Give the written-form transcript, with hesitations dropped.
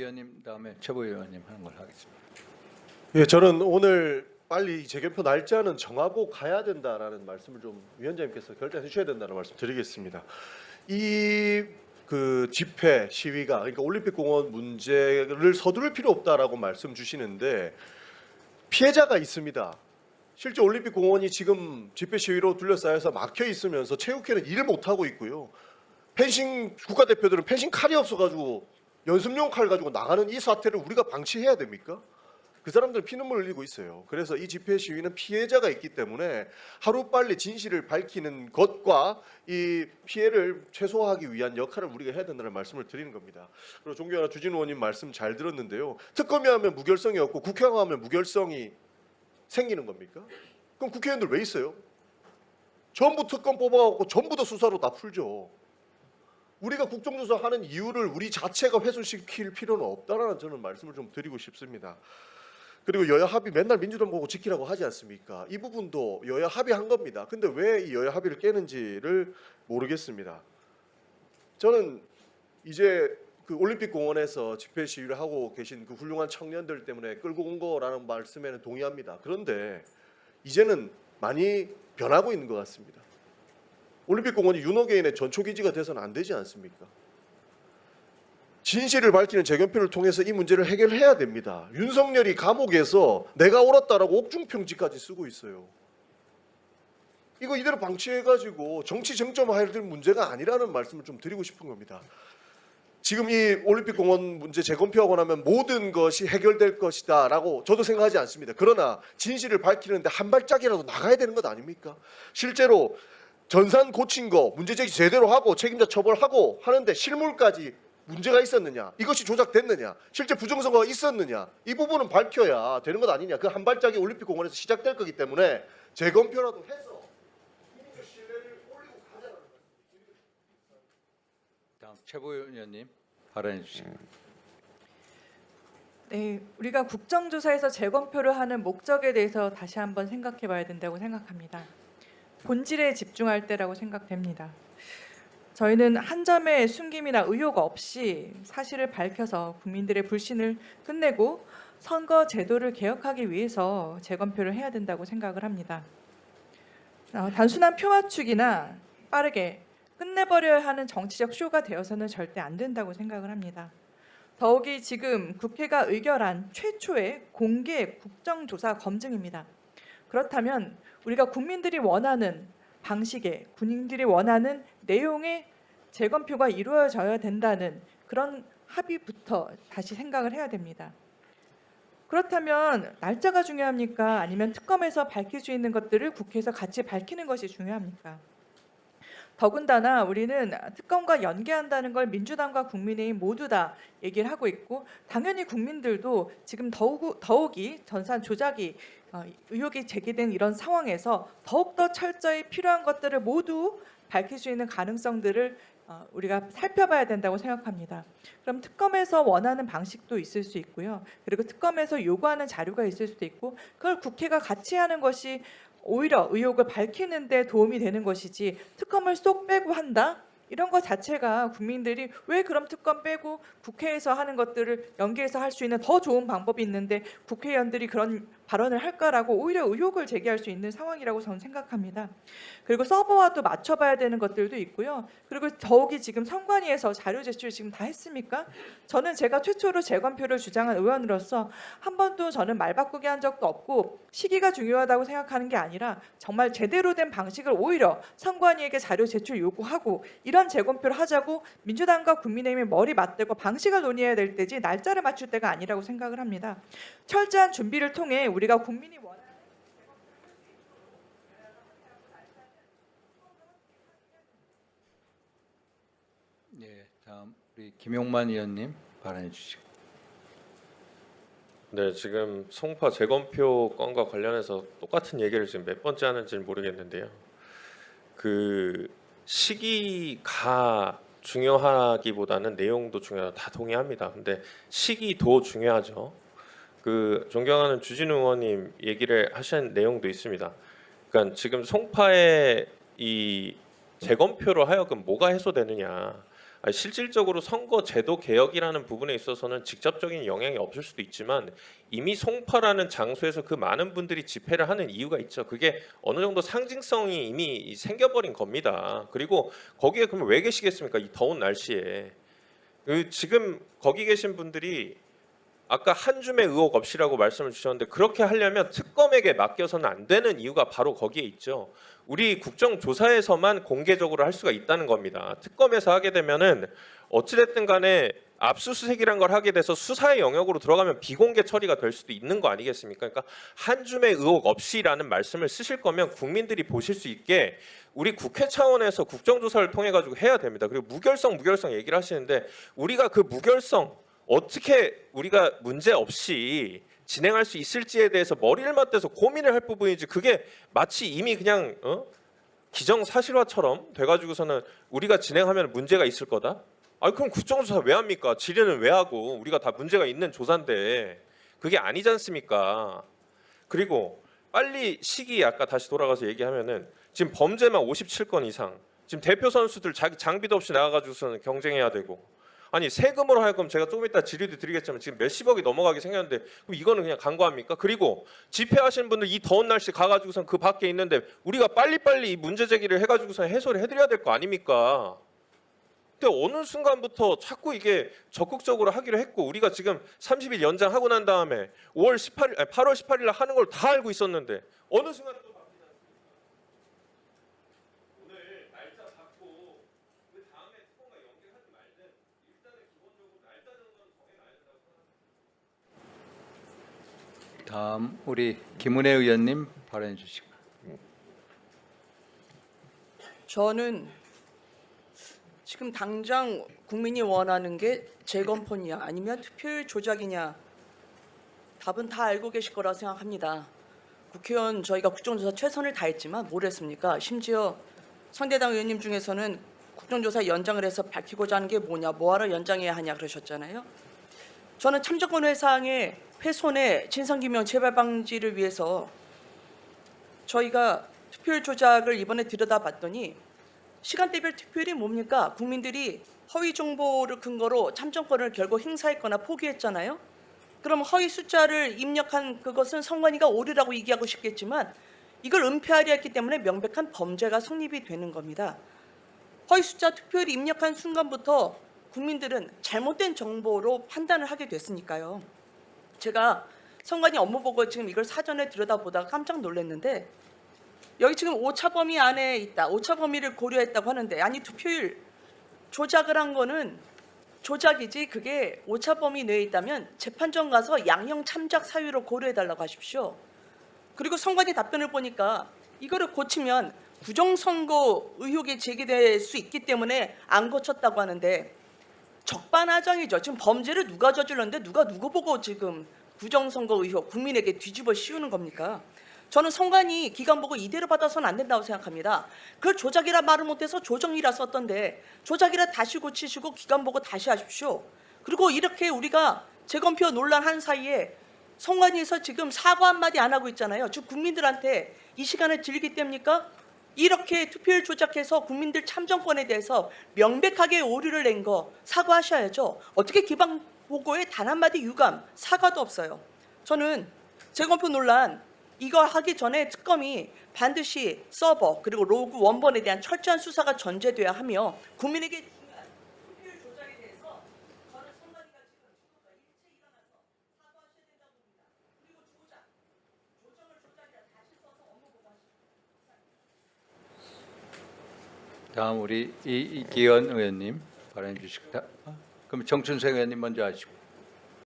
의원님 다음에 최고위원님 하는 걸 하겠습니다. 예, 저는 오늘 빨리 재개표 날짜는 정하고 가야 된다라는 말씀을 좀 위원장님께서 결단해 주셔야 된다는 말씀 드리겠습니다. 이 집회 시위가 그러니까 올림픽공원 문제를 서두를 필요 없다라고 말씀 주시는데 피해자가 있습니다. 실제 올림픽공원이 지금 집회 시위로 둘러싸여서 막혀 있으면서 체육회는 일을 못 하고 있고요. 펜싱 국가대표들은 펜싱 칼이 없어가지고 연습용 칼 가지고 나가는 이 사태를 우리가 방치해야 됩니까? 그 사람들은 피눈물 흘리고 있어요. 그래서 이 집회 시위는 피해자가 있기 때문에 하루빨리 진실을 밝히는 것과 이 피해를 최소화하기 위한 역할을 우리가 해야 된다는 말씀을 드리는 겁니다. 그리고 존경하는 주진우 의원님 말씀 잘 들었는데요. 특검이 하면 무결성이 없고 국회가 하면 무결성이 생기는 겁니까? 그럼 국회의원들 왜 있어요? 전부 특검 뽑아갖고 전부 다 수사로 다 풀죠. 우리가 국정조사하는 이유를 우리 자체가 훼손시킬 필요는 없다라는 저는 말씀을 좀 드리고 싶습니다. 그리고 여야 합의 맨날 민주당 보고 지키라고 하지 않습니까? 이 부분도 여야 합의한 겁니다. 근데 왜 이 여야 합의를 깨는지를 모르겠습니다. 저는 이제 그 올림픽공원에서 집회 시위를 하고 계신 그 훌륭한 청년들 때문에 끌고 온 거라는 말씀에는 동의합니다. 그런데 이제는 많이 변하고 있는 것 같습니다. 올림픽공원이 윤호개인의 전초기지가 돼서는 안 되지 않습니까? 진실을 밝히는 재견표를 통해서 이 문제를 해결해야 됩니다. 윤석열이 감옥에서 내가 옳았다라고 옥중평지까지 쓰고 있어요. 이거 이대로 방치해가지고 정치 쟁점화해야 될 문제가 아니라는 말씀을 좀 드리고 싶은 겁니다. 지금 이 올림픽공원 문제 재검표하고 나면 모든 것이 해결될 것이다라고 저도 생각하지 않습니다. 그러나 진실을 밝히는데 한 발짝이라도 나가야 되는 것 아닙니까? 실제로 전산 고친 거 문제제기 제대로 하고 책임자 처벌하고 하는데 실물까지 문제가 있었느냐, 이것이 조작됐느냐, 실제 부정선거가 있었느냐, 이 부분은 밝혀야 되는 것 아니냐. 그 한 발짝이 올림픽공원에서 시작될 거기 때문에 재검표라도 해서 국민적 신뢰를 올리고 가자는 말씀입니다. 다음 최고위원님 발언해 주시기 네, 우리가 국정조사에서 재검표를 하는 목적에 대해서 다시 한번 생각해봐야 된다고 생각합니다. 본질에 집중할 때라고 생각됩니다. 저희는 한 점의 숨김이나 의혹 없이 사실을 밝혀서 국민들의 불신을 끝내고 선거 제도를 개혁하기 위해서 재검표를 해야 된다고 생각을 합니다. 단순한 표 맞추기나 빠르게 끝내버려야 하는 정치적 쇼가 되어서는 절대 안 된다고 생각을 합니다. 더욱이 지금 국회가 의결한 최초의 공개 국정조사 검증입니다. 그렇다면 우리가 국민들이 원하는 방식의 군인들이 원하는 내용의 재검표가 이루어져야 된다는 그런 합의부터 다시 생각을 해야 됩니다. 그렇다면 날짜가 중요합니까? 아니면 특검에서 밝힐 수 있는 것들을 국회에서 같이 밝히는 것이 중요합니까? 더군다나 우리는 특검과 연계한다는 걸 민주당과 국민의힘 모두 다 얘기를 하고 있고 당연히 국민들도 지금 더욱이 전산 조작이 의혹이 제기된 이런 상황에서 더욱더 철저히 필요한 것들을 모두 밝힐 수 있는 가능성들을 우리가 살펴봐야 된다고 생각합니다. 그럼 특검에서 원하는 방식도 있을 수 있고요. 그리고 특검에서 요구하는 자료가 있을 수도 있고 그걸 국회가 같이 하는 것이 오히려 의혹을 밝히는 데 도움이 되는 것이지 특검을 쏙 빼고 한다? 이런 것 자체가 국민들이 왜 그럼 특검 빼고 국회에서 하는 것들을 연계해서 할 수 있는 더 좋은 방법이 있는데 국회의원들이 그런 발언을 할까라고 오히려 의혹을 제기할 수 있는 상황이라고 저는 생각합니다. 그리고 서버와도 맞춰봐야 되는 것들도 있고요. 그리고 더욱이 지금 선관위에서 자료 제출 지금 다 했습니까? 저는 제가 최초로 재검표를 주장한 의원으로서 한 번도 저는 말 바꾸게 한 적도 없고 시기가 중요하다고 생각하는 게 아니라 정말 제대로 된 방식을 오히려 선관위에게 자료 제출 요구하고 이런 재검표를 하자고 민주당과 국민의힘이 머리 맞대고 방식을 논의해야 될 때지 날짜를 맞출 때가 아니라고 생각을 합니다. 철저한 준비를 통해 우리가 국민이 원하는 네, 다음 우리 김용만 의원님 발언해 주시기 네, 지금 송파 재검표 건과 관련해서 똑같은 얘기를 지금 몇 번째 하는지는 모르겠는데요. 그 시기가 중요하기보다는 내용도 중요하다 다 동의합니다. 근데 시기도 중요하죠. 그 존경하는 주진우 의원님 얘기를 하신 내용도 있습니다. 그러니까 지금 송파의 이 재검표로 하여금 뭐가 해소되느냐, 아니, 실질적으로 선거 제도 개혁이라는 부분에 있어서는 직접적인 영향이 없을 수도 있지만 이미 송파라는 장소에서 그 많은 분들이 집회를 하는 이유가 있죠. 그게 어느 정도 상징성이 이미 생겨버린 겁니다. 그리고 거기에 그러면 왜 계시겠습니까? 이 더운 날씨에. 지금 거기 계신 분들이 아까 한 줌의 의혹 없이라고 말씀을 주셨는데 그렇게 하려면 특검에게 맡겨서는 안 되는 이유가 바로 거기에 있죠. 우리 국정조사에서만 공개적으로 할 수가 있다는 겁니다. 특검에서 하게 되면은 어찌됐든 간에 압수수색이란 걸 하게 돼서 수사의 영역으로 들어가면 비공개 처리가 될 수도 있는 거 아니겠습니까? 그러니까 한 줌의 의혹 없이라는 말씀을 쓰실 거면 국민들이 보실 수 있게 우리 국회 차원에서 국정조사를 통해 가지고 해야 됩니다. 그리고 무결성 얘기를 하시는데 우리가 그 무결성 어떻게 우리가 문제 없이 진행할 수 있을지에 대해서 머리를 맞대서 고민을 할 부분이지 그게 마치 이미 그냥 기정사실화처럼 돼가지고서는 우리가 진행하면 문제가 있을 거다? 아 그럼 국정조사 왜 합니까? 질의는 왜 하고 우리가 다 문제가 있는 조사인데 그게 아니지 않습니까? 그리고 빨리 시기 아까 다시 돌아가서 얘기하면은 지금 범죄만 57건 이상 지금 대표 선수들 자기 장비도 없이 나가가지고서는 경쟁해야 되고 아니 세금으로 하여금 제가 조금 이따 질의도 드리겠지만 지금 몇십억이 넘어가게 생겼는데 그럼 이거는 그냥 간과합니까? 그리고 집회하시는 분들 이 더운 날씨 가가지고선 그 밖에 있는데 우리가 빨리빨리 이 문제 제기를 해가지고선 해소를 해드려야 될 거 아닙니까? 근데 어느 순간부터 자꾸 이게 적극적으로 하기로 했고 우리가 지금 30일 연장하고 난 다음에 8월 18일 날 하는 걸 다 알고 있었는데 어느 순간 또 바뀌지 않습니까? 오늘 날짜 잡고 그 다음에 특검과 연결하든 말든 일단은 기본적으로 날짜 정도는 정해놔야 된다고 생각합니다. 다음 우리 김은혜 의원님 발언해 주시고. 저는 지금 당장 국민이 원하는 게 재검표냐 아니면 투표율 조작이냐 답은 다 알고 계실 거라 생각합니다. 국회의원 저희가 국정조사 최선을 다했지만 뭘 했습니까? 심지어 상대당 의원님 중에서는 국정조사 연장을 해서 밝히고자 하는 게 뭐냐, 뭐하러 연장해야 하냐 그러셨잖아요. 저는 참정권 회상의 훼손의 진상규명 재발 방지를 위해서 저희가 투표율 조작을 이번에 들여다봤더니 시간대별 투표율이 뭡니까? 국민들이 허위 정보를 근거로 참정권을 결국 행사했거나 포기했잖아요. 그럼 허위 숫자를 입력한 그것은 선관위가 오류라고 얘기하고 싶겠지만 이걸 은폐하려 했기 때문에 명백한 범죄가 성립이 되는 겁니다. 허위 숫자 투표율 입력한 순간부터 국민들은 잘못된 정보로 판단을 하게 됐으니까요. 제가 선관위 업무 보고 지금 이걸 사전에 들여다보다가 깜짝 놀랐는데 여기 지금 오차 범위 안에 있다. 오차 범위를 고려했다고 하는데 아니 투표율 조작을 한 거는 조작이지 그게 오차 범위 내에 있다면 재판정 가서 양형 참작 사유로 고려해달라고 하십시오. 그리고 선관위 답변을 보니까 이거를 고치면 부정선거 의혹이 제기될 수 있기 때문에 안 고쳤다고 하는데 적반하장이죠. 지금 범죄를 누가 저질렀는데 누가 누구 보고 지금 부정선거 의혹 국민에게 뒤집어 씌우는 겁니까? 저는 선관위 기간 보고 이대로 받아서는 안 된다고 생각합니다. 그걸 조작이라 말을 못해서 조정이라 썼던데 조작이라 다시 고치시고 기간 보고 다시 하십시오. 그리고 이렇게 우리가 재검표 논란한 사이에 선관위에서 지금 사과 한마디 안 하고 있잖아요. 즉 국민들한테 이 시간을 즐기 때입니까? 이렇게 투표율 조작해서 국민들 참정권에 대해서 명백하게 오류를 낸 거 사과하셔야죠. 어떻게 기반 보고에 단 한마디 유감, 사과도 없어요. 저는 재검표 논란 이거 하기 전에 특검이 반드시 서버 그리고 로그 원본에 대한 철저한 수사가 전제돼야 하며 국민에게 중요한 투표율 조작에 대해서 저는 선관위가 지금 일체 일어나서 사과하셔야 된다고 봅니다. 그리고 조정을 조작이라 다시 써서 업무 보고하십시오. 다음 우리 이기현 의원님 발언해 주시고. 그럼 정춘생 의원님 먼저 하시고.